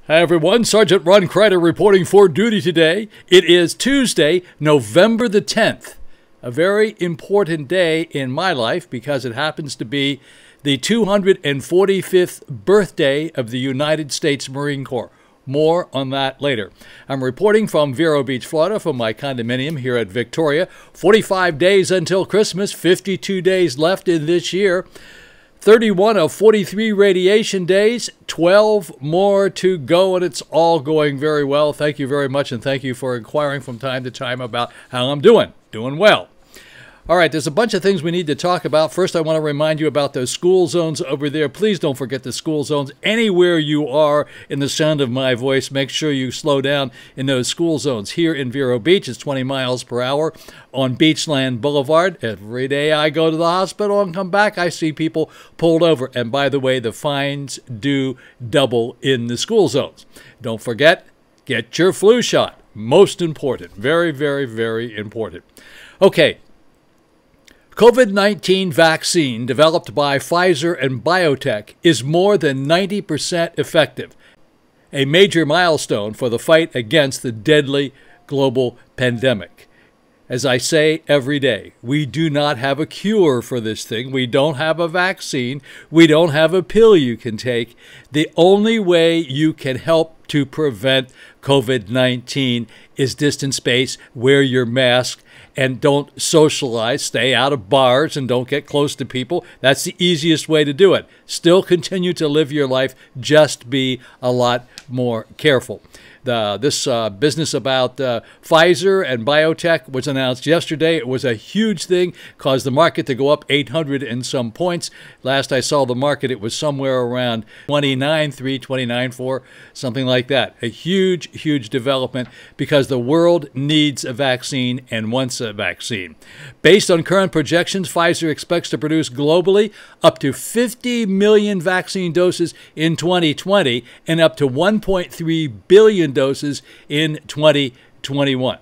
Hi everyone, Sergeant Ron Crider reporting for duty today. It is Tuesday, November the 10th. A very important day in my life because it happens to be the 245th birthday of the United States Marine Corps. More on that later. I'm reporting from Vero Beach, Florida, from my condominium here at Victoria. 45 days until Christmas, 52 days left in this year. 31 of 43 radiation days, 12 more to go, and it's all going very well. Thank you very much, and thank you for inquiring from time to time about how I'm doing. Doing well. All right, there's a bunch of things we need to talk about. First, I want to remind you about those school zones over there. Please don't forget the school zones. Anywhere you are in the sound of my voice, make sure you slow down in those school zones. Here in Vero Beach, it's 20 miles per hour on Beachland Boulevard. Every day I go to the hospital and come back, I see people pulled over. And by the way, the fines do double in the school zones. Don't forget, get your flu shot. Most important. Very, very, very important. Okay. COVID-19 vaccine developed by Pfizer and BioNTech is more than 90% effective, a major milestone for the fight against the deadly global pandemic. As I say every day, we do not have a cure for this thing. We don't have a vaccine. We don't have a pill you can take. The only way you can help to prevent COVID-19 is distance space, wear your mask, and don't socialize. Stay out of bars and don't get close to people. That's the easiest way to do it. Still continue to live your life. Just be a lot more careful. This business about Pfizer and BioNTech was announced yesterday. It was a huge thing, caused the market to go up 800 and some points. Last I saw the market, it was somewhere around 29.3, 29.4, something like that. A huge, huge development because the world needs a vaccine and wants a vaccine. Based on current projections, Pfizer expects to produce globally up to 50 million vaccine doses in 2020 and up to 1.3 billion doses in 2021.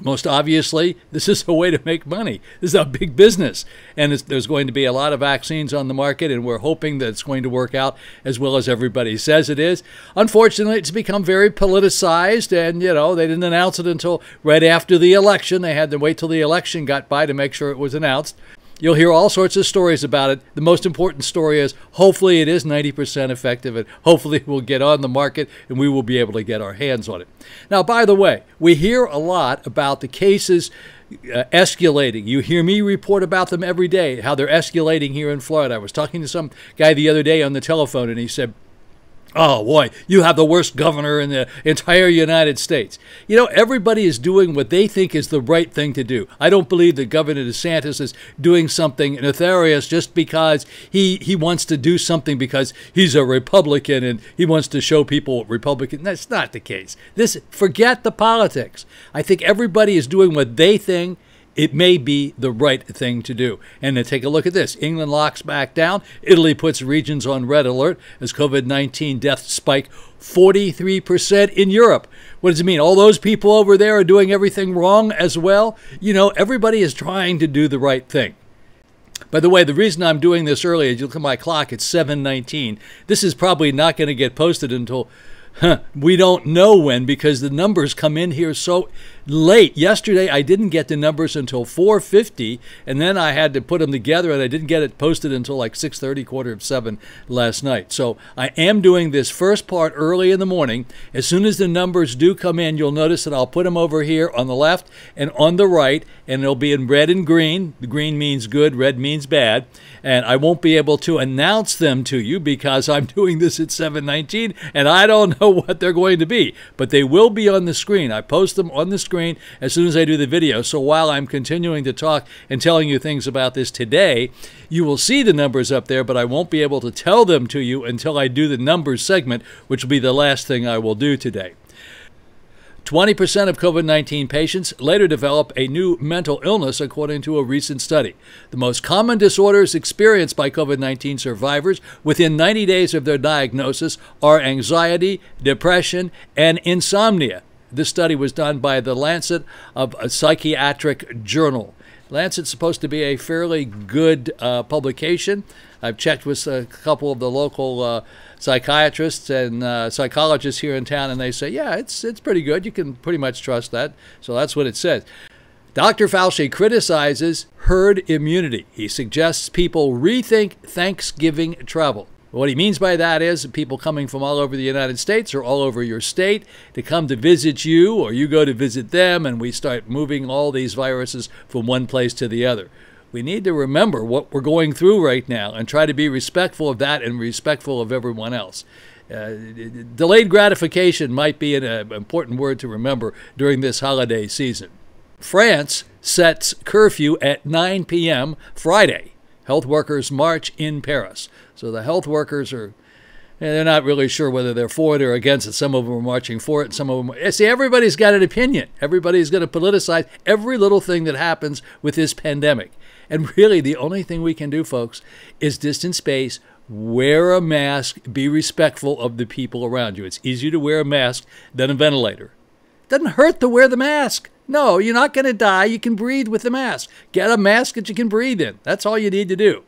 Most obviously, this is a way to make money. This is a big business, and there's going to be a lot of vaccines on the market, and we're hoping that it's going to work out as well as everybody says it is. Unfortunately, it's become very politicized, and, you know, they didn't announce it until right after the election. They had to wait till the election got by to make sure it was announced. You'll hear all sorts of stories about it. The most important story is hopefully it is 90% effective, and hopefully it will get on the market and we will be able to get our hands on it. Now, by the way, we hear a lot about the cases escalating. You hear me report about them every day, how they're escalating here in Florida. I was talking to some guy the other day on the telephone, and he said, "Oh, boy, you have the worst governor in the entire United States." You know, everybody is doing what they think is the right thing to do. I don't believe that Governor DeSantis is doing something nefarious just because he wants to do something because he's a Republican and he wants to show people Republican. That's not the case. Forget the politics. I think everybody is doing what they think it may be the right thing to do. And then take a look at this. England locks back down. Italy puts regions on red alert as COVID-19 deaths spike 43% in Europe. What does it mean? All those people over there are doing everything wrong as well? You know, everybody is trying to do the right thing. By the way, the reason I'm doing this early, as you look at my clock, it's 7:19. This is probably not going to get posted until we don't know when, because the numbers come in here so late. Yesterday, I didn't get the numbers until 4:50, and then I had to put them together, and I didn't get it posted until like 6:30, quarter of 7 last night. So I am doing this first part early in the morning. As soon as the numbers do come in, you'll notice that I'll put them over here on the left and on the right, and they'll be in red and green. The green means good, red means bad, and I won't be able to announce them to you because I'm doing this at 7:19, and I don't know what they're going to be, but they will be on the screen. I post them on the screen as soon as I do the video. So while I'm continuing to talk and telling you things about this today, you will see the numbers up there, but I won't be able to tell them to you until I do the numbers segment, which will be the last thing I will do today. 20% of COVID-19 patients later develop a new mental illness, according to a recent study. The most common disorders experienced by COVID-19 survivors within 90 days of their diagnosis are anxiety, depression, and insomnia. This study was done by the Lancet of a Psychiatric Journal. Lancet's supposed to be a fairly good publication. I've checked with a couple of the local psychiatrists and psychologists here in town, and they say, yeah, it's pretty good. You can pretty much trust that. So that's what it says. Dr. Fauci criticizes herd immunity. He suggests people rethink Thanksgiving travel. What he means by that is people coming from all over the United States or all over your state to come to visit you, or you go to visit them, and we start moving all these viruses from one place to the other. We need to remember what we're going through right now and try to be respectful of that and respectful of everyone else. Delayed gratification might be an important word to remember during this holiday season. France sets curfew at 9 p.m. Friday. Health workers march in Paris. So the health workers they're not really sure whether they're for it or against it. Some of them are marching for it, and some of them see, everybody's got an opinion. Everybody's going to politicize every little thing that happens with this pandemic. And really, the only thing we can do, folks, is distance space, wear a mask, be respectful of the people around you. It's easier to wear a mask than a ventilator. It doesn't hurt to wear the mask. No, you're not going to die. You can breathe with the mask. Get a mask that you can breathe in. That's all you need to do.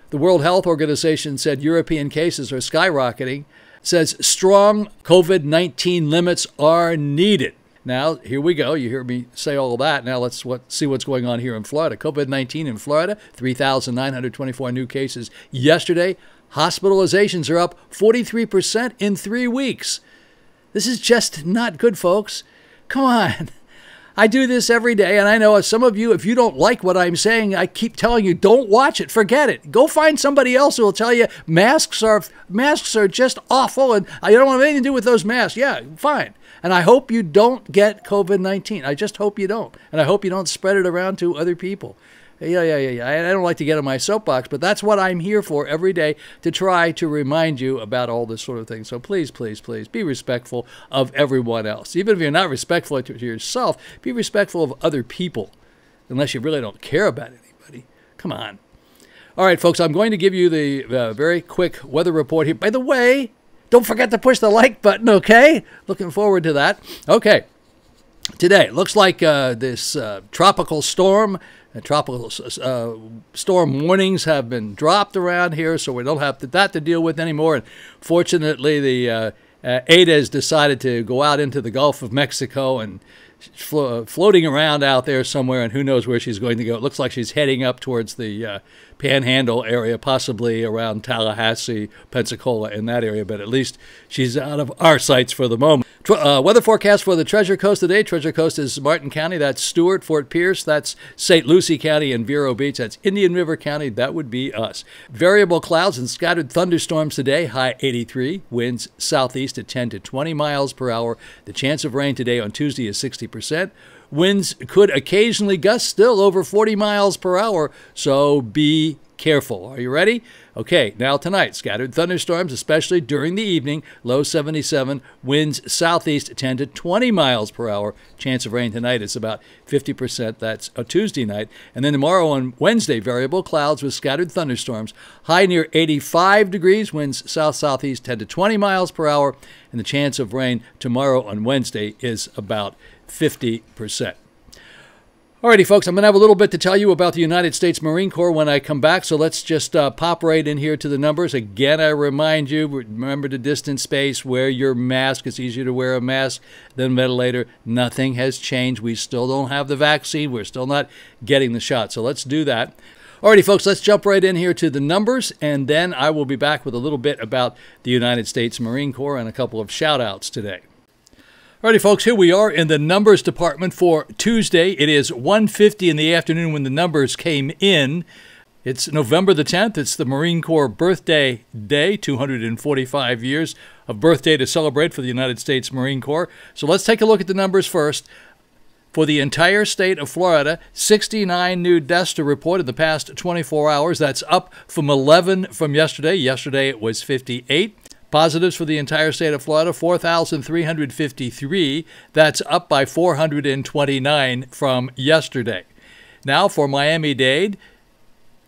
The World Health Organization said European cases are skyrocketing, says strong COVID-19 limits are needed. Now, here we go. You hear me say all of that. Now let's see what's going on here in Florida. COVID-19 in Florida, 3,924 new cases yesterday. Hospitalizations are up 43% in 3 weeks. This is just not good, folks. Come on. I do this every day, and I know some of you, if you don't like what I'm saying, I keep telling you, don't watch it, forget it. Go find somebody else who will tell you masks are just awful, and I don't have anything to do with those masks. Yeah, fine. And I hope you don't get COVID-19. I just hope you don't. And I hope you don't spread it around to other people. Yeah. I don't like to get on my soapbox, but that's what I'm here for every day, to try to remind you about all this sort of thing. So please, please, please be respectful of everyone else. Even if you're not respectful to yourself, be respectful of other people, unless you really don't care about anybody. Come on. All right, folks, I'm going to give you the very quick weather report here. By the way, don't forget to push the like button, okay? Looking forward to that. Okay. Today, looks like this tropical storm, storm warnings have been dropped around here, so we don't have that to deal with anymore. And fortunately, the Ada has decided to go out into the Gulf of Mexico and floating around out there somewhere, and who knows where she's going to go. It looks like she's heading up towards the Panhandle area, possibly around Tallahassee, Pensacola, in that area, but at least she's out of our sights for the moment. Weather forecast for the Treasure Coast today. Treasure Coast is Martin County. That's Stewart, Fort Pierce. That's St. Lucie County and Vero Beach. That's Indian River County. That would be us. Variable clouds and scattered thunderstorms today. High 83. Winds southeast at 10 to 20 miles per hour. The chance of rain today on Tuesday is 60%. Winds could occasionally gust, still over 40 miles per hour, so be careful. Are you ready? Okay, now tonight, scattered thunderstorms, especially during the evening, low 77, winds southeast 10 to 20 miles per hour. Chance of rain tonight is about 50%. That's a Tuesday night. And then tomorrow on Wednesday, variable clouds with scattered thunderstorms, high near 85 degrees, winds south-southeast 10 to 20 miles per hour, and the chance of rain tomorrow on Wednesday is about 50%. Alrighty, folks, I'm going to have a little bit to tell you about the United States Marine Corps when I come back, so let's just pop right in here to the numbers. Again, I remind you, remember to distance space, wear your mask. It's easier to wear a mask than ventilator. Nothing has changed. We still don't have the vaccine. We're still not getting the shot, so let's do that. Alrighty, folks, let's jump right in here to the numbers, and then I will be back with a little bit about the United States Marine Corps and a couple of shout-outs today. Alrighty, folks, here we are in the numbers department for Tuesday. It is 1:50 in the afternoon when the numbers came in. It's November the 10th. It's the Marine Corps birthday day, 245 years of birthday to celebrate for the United States Marine Corps. So let's take a look at the numbers first. For the entire state of Florida, 69 new deaths to report in the past 24 hours. That's up from 11 from yesterday. Yesterday it was 58. Positives for the entire state of Florida, 4,353. That's up by 429 from yesterday. Now for Miami-Dade,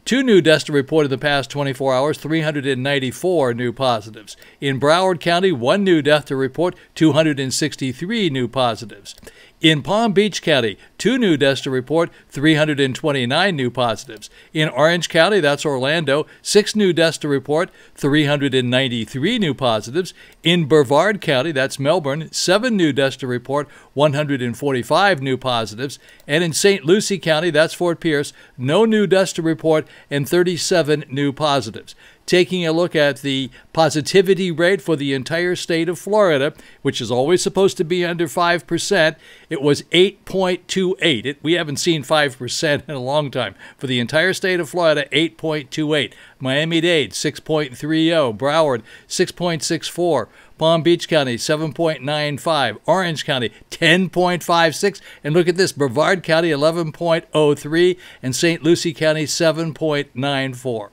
2 new deaths to report in the past 24 hours, 394 new positives. In Broward County, 1 new death to report, 263 new positives. In Palm Beach County, 2 new deaths to report, 329 new positives. In Orange County, that's Orlando, 6 new deaths to report, 393 new positives. In Brevard County, that's Melbourne, 7 new deaths to report, 145 new positives. And in St. Lucie County, that's Fort Pierce, no new deaths to report and 37 new positives. Taking a look at the positivity rate for the entire state of Florida, which is always supposed to be under 5%, it was 8.28. We haven't seen 5% in a long time. For the entire state of Florida, 8.28. Miami-Dade, 6.30. Broward, 6.64. Palm Beach County, 7.95. Orange County, 10.56. And look at this, Brevard County, 11.03. And St. Lucie County, 7.94.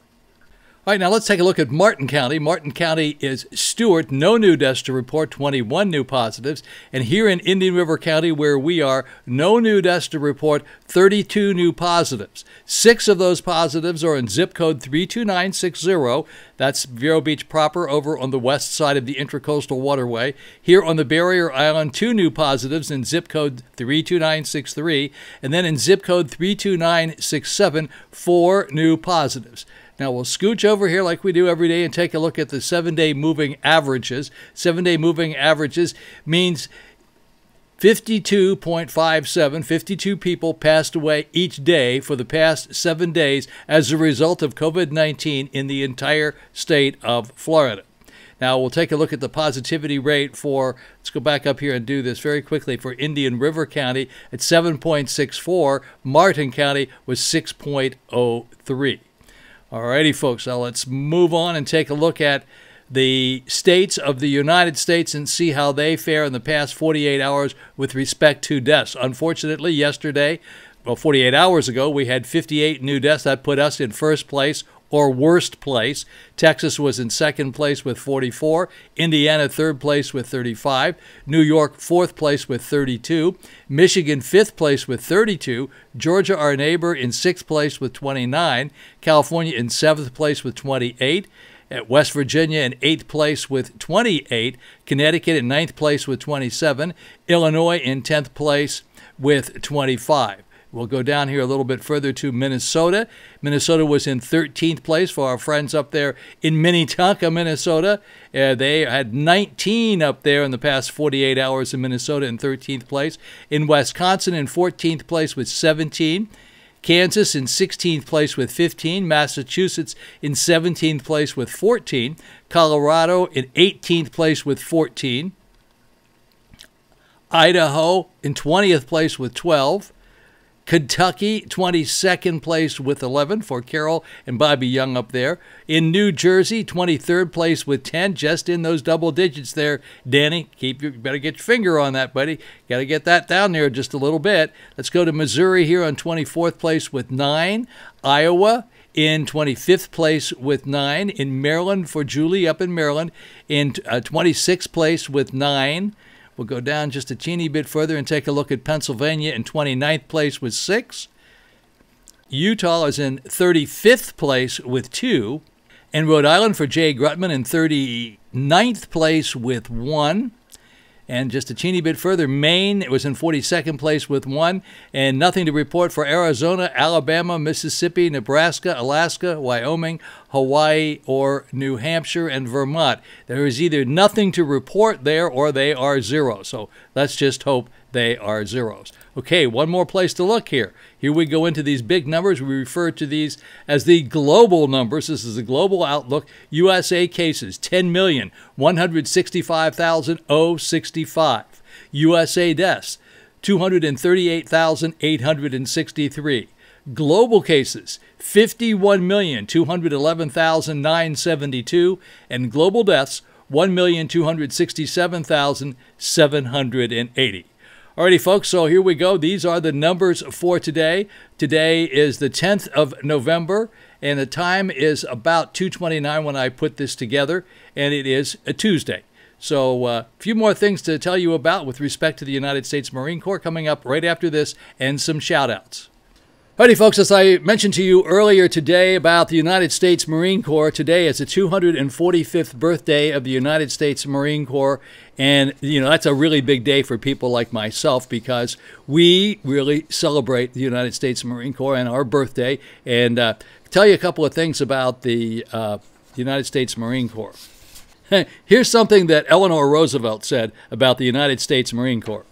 All right, now let's take a look at Martin County. Martin County is Stewart, no new deaths to report, 21 new positives. And here in Indian River County, where we are, no new deaths to report, 32 new positives. 6 of those positives are in zip code 32960. That's Vero Beach proper over on the west side of the Intracoastal Waterway. Here on the Barrier Island, 2 new positives in zip code 32963. And then in zip code 32967, 4 new positives. Now we'll scooch over here like we do every day and take a look at the 7-day moving averages. 7-day moving averages means 52.57, 52 people passed away each day for the past 7 days as a result of COVID-19 in the entire state of Florida. Now we'll take a look at the positivity rate for, let's go back up here and do this very quickly, for Indian River County at 7.64. Martin County was 6.03. Alrighty, folks, now let's move on and take a look at the states of the United States and see how they fare in the past 48 hours with respect to deaths. Unfortunately, yesterday, well, 48 hours ago, we had 58 new deaths. That put us in first place or worst place. Texas was in second place with 44. Indiana, third place with 35. New York, fourth place with 32. Michigan, fifth place with 32. Georgia, our neighbor, in sixth place with 29. California in seventh place with 28. At West Virginia in 8th place with 28, Connecticut in 9th place with 27, Illinois in 10th place with 25. We'll go down here a little bit further to Minnesota. Minnesota was in 13th place for our friends up there in Minnetonka, Minnesota. They had 19 up there in the past 48 hours in Minnesota in 13th place. In Wisconsin in 14th place with 17. Kansas in 16th place with 15, Massachusetts in 17th place with 14, Colorado in 18th place with 14, Idaho in 20th place with 12, Kentucky, 22nd place with 11 for Carol and Bobby Young up there. In New Jersey, 23rd place with 10, just in those double digits there. Danny, you better get your finger on that, buddy. Got to get that down there just a little bit. Let's go to Missouri here on 24th place with 9. Iowa in 25th place with 9. In Maryland for Julie up in Maryland in 26th place with 9. We'll go down just a teeny bit further and take a look at Pennsylvania in 29th place with 6. Utah is in 35th place with 2. And Rhode Island for Jay Grutman in 39th place with 1. And just a teeny bit further, Maine was in 42nd place with 1. And nothing to report for Arizona, Alabama, Mississippi, Nebraska, Alaska, Wyoming, Hawaii, or New Hampshire and Vermont. There is either nothing to report there or they are zero. So let's just hope they are zeros. Okay, one more place to look here. Here we go into these big numbers. We refer to these as the global numbers. This is the global outlook. USA cases, 10,165,065. USA deaths, 238,863. Global cases, 51,211,972. And global deaths, 1,267,780. Alrighty, folks, so here we go. These are the numbers for today. Today is the 10th of November, and the time is about 2:29 when I put this together, and it is a Tuesday. So a few more things to tell you about with respect to the United States Marine Corps coming up right after this, and some shout-outs. Howdy, folks. As I mentioned to you earlier today about the United States Marine Corps, today is the 245th birthday of the United States Marine Corps. And, that's a really big day for people like myself because we really celebrate the United States Marine Corps and our birthday. And tell you a couple of things about the United States Marine Corps. Here's something that Eleanor Roosevelt said about the United States Marine Corps.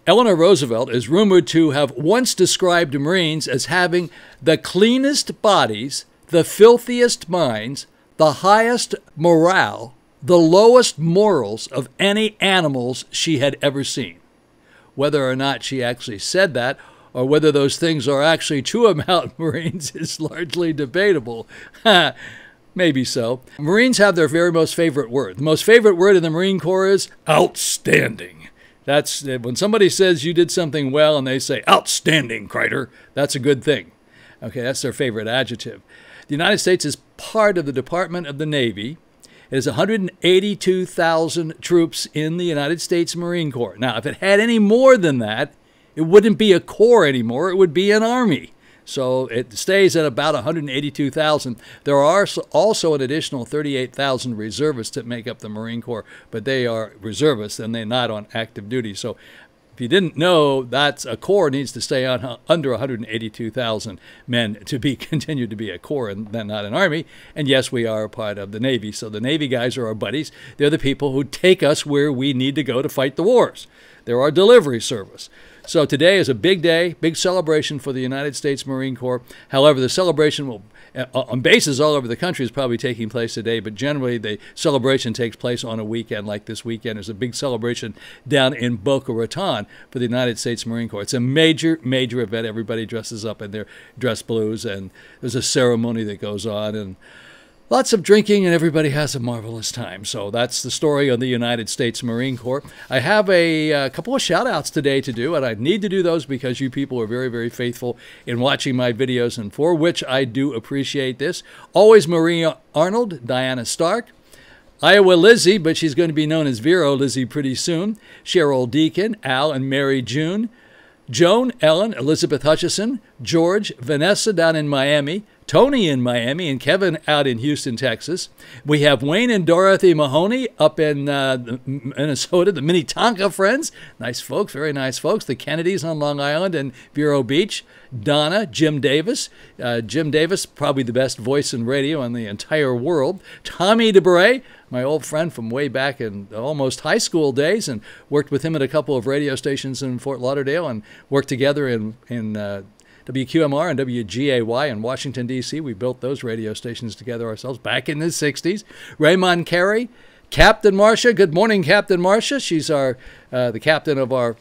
Eleanor Roosevelt is rumored to have once described Marines as having the cleanest bodies, the filthiest minds, the highest morale, the lowest morals of any animals she had ever seen. Whether or not she actually said that, or whether those things are actually true about Marines is largely debatable. Maybe so. Marines have their very most favorite word. The most favorite word in the Marine Corps is outstanding. That's when somebody says you did something well and they say, outstanding, Crider, that's a good thing. Okay, that's their favorite adjective. The United States is part of the Department of the Navy. It has 182,000 troops in the United States Marine Corps. Now, if it had any more than that, it wouldn't be a corps anymore. It would be an army. So it stays at about 182,000. There are also an additional 38,000 reservists that make up the Marine Corps, but they are reservists and they're not on active duty. So if you didn't know, that's a corps needs to stay on under 182,000 men to be continued to be a corps and then not an army. And yes, we are a part of the Navy. So the Navy guys are our buddies. They're the people who take us where we need to go to fight the wars. They're our delivery service. So today is a big day, big celebration for the United States Marine Corps. However, the celebration will, on bases all over the country, is probably taking place today, but generally the celebration takes place on a weekend like this weekend. There's a big celebration down in Boca Raton for the United States Marine Corps. It's a major, major event. Everybody dresses up in their dress blues, and there's a ceremony that goes on, and lots of drinking, and everybody has a marvelous time. So that's the story of the United States Marine Corps. I have a couple of shout-outs today to do, and I need to do those because you people are very, very faithful in watching my videos, and for which I do appreciate this. Always Maria Arnold, Diana Stark, Iowa Lizzie, but she's going to be known as Vero Lizzie pretty soon, Cheryl Deacon, Al and Mary June, Joan, Ellen, Elizabeth Hutchison, George, Vanessa down in Miami, Tony in Miami, and Kevin out in Houston, Texas. We have Wayne and Dorothy Mahoney up in Minnesota, the Minnetonka friends. Nice folks, very nice folks. The Kennedys on Long Island and Vero Beach. Donna, Jim Davis. Jim Davis, probably the best voice in radio in the entire world. Tommy DeBray, my old friend from way back in almost high school days, and worked with him at a couple of radio stations in Fort Lauderdale and worked together in WQMR and WGAY in Washington, D.C. We built those radio stations together ourselves back in the 60s. Raymond Carey, Captain Marcia. Good morning, Captain Marcia. She's the captain of our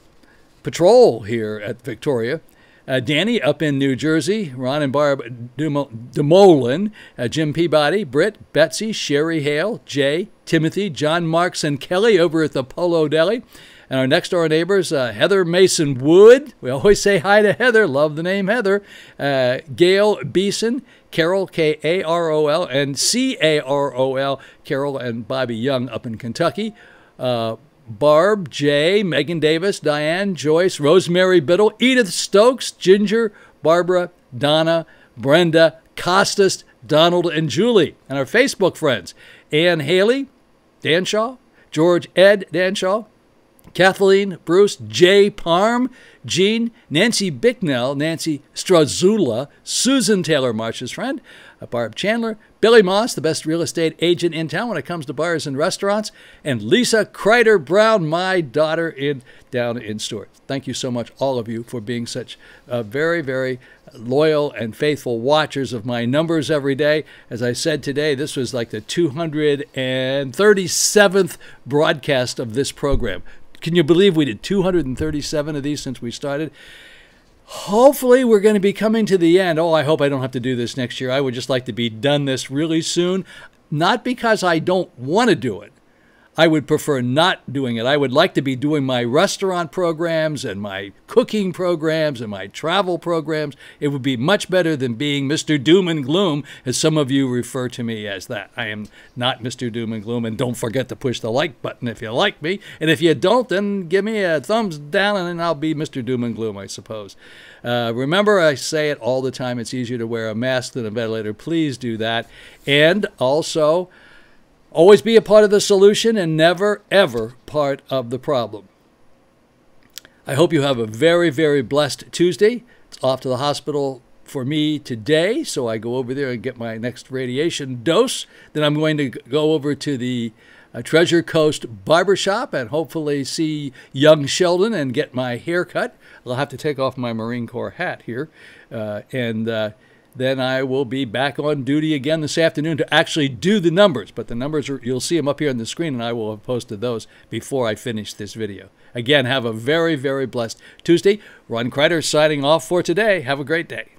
patrol here at Victoria. Danny up in New Jersey, Ron and Barb Demolin, Jim Peabody, Britt, Betsy, Sherry Hale, Jay, Timothy, John Marks, and Kelly over at the Polo Deli. And our next door neighbors, Heather Mason Wood. We always say hi to Heather. Love the name Heather. Gail Beeson, Carol, K-A-R-O-L, and C-A-R-O-L, Carol and Bobby Young up in Kentucky. Barb, Jay, Megan Davis, Diane, Joyce, Rosemary Biddle, Edith Stokes, Ginger, Barbara, Donna, Brenda, Costas, Donald, and Julie. And our Facebook friends, Ann Haley, Danshaw, George Ed Danshaw, Kathleen, Bruce, Jay Parm, Jean, Nancy Bicknell, Nancy Strazula, Susan Taylor, Marsh's friend, Barb Chandler, Billy Moss, the best real estate agent in town when it comes to bars and restaurants, and Lisa Crider Brown, my daughter down in Stewart. Thank you so much, all of you, for being such very, very loyal and faithful watchers of my numbers every day. As I said today, this was like the 237th broadcast of this program. Can you believe we did 237 of these since we started? Hopefully we're going to be coming to the end. Oh, I hope I don't have to do this next year. I would just like to be done this really soon. Not because I don't want to do it. I would prefer not doing it. I would like to be doing my restaurant programs and my cooking programs and my travel programs. It would be much better than being Mr. Doom and Gloom, as some of you refer to me as that. I am not Mr. Doom and Gloom, and don't forget to push the like button if you like me. And if you don't, then give me a thumbs down and then I'll be Mr. Doom and Gloom, I suppose. Remember, I say it all the time, it's easier to wear a mask than a ventilator. Please do that. And also, always be a part of the solution and never, ever part of the problem. I hope you have a very, very blessed Tuesday. It's off to the hospital for me today, so I go over there and get my next radiation dose. Then I'm going to go over to the Treasure Coast Barbershop and hopefully see young Sheldon and get my hair cut. I'll have to take off my Marine Corps hat here. Then I will be back on duty again this afternoon to actually do the numbers. But the numbers, you'll see them up here on the screen, and I will have posted those before I finish this video. Again, have a very, very blessed Tuesday. Ron Crider signing off for today. Have a great day.